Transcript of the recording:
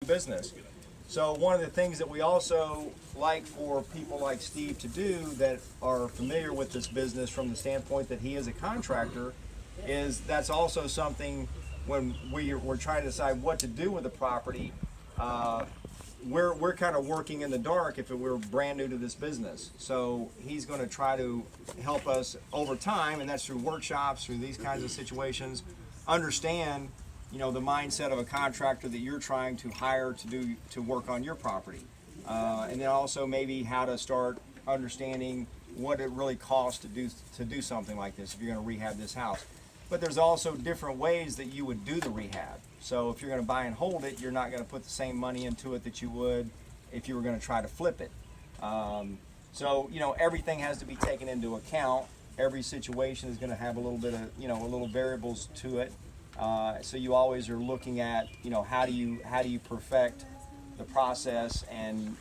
business. So one of the things that we also like for people like Steve to do that are familiar with this business from the standpoint that he is a contractor is that's also something when we're trying to decide what to do with the property. We're kind of working in the dark if we're brand new to this business. So he's going to try to help us over time, and that's through workshops, through these kinds of situations, understand, you know, the mindset of a contractor that you're trying to hire to work on your property, and then also maybe how to start understanding what it really costs to do something like this if you're going to rehab this house. But there's also different ways that you would do the rehab. So if you're going to buy and hold it, you're not going to put the same money into it that you would if you were going to try to flip it. So, you know, everything has to be taken into account. Every situation is going to have a little bit of, you know, a little variables to it. So you always are looking at, you know, how do you perfect the process and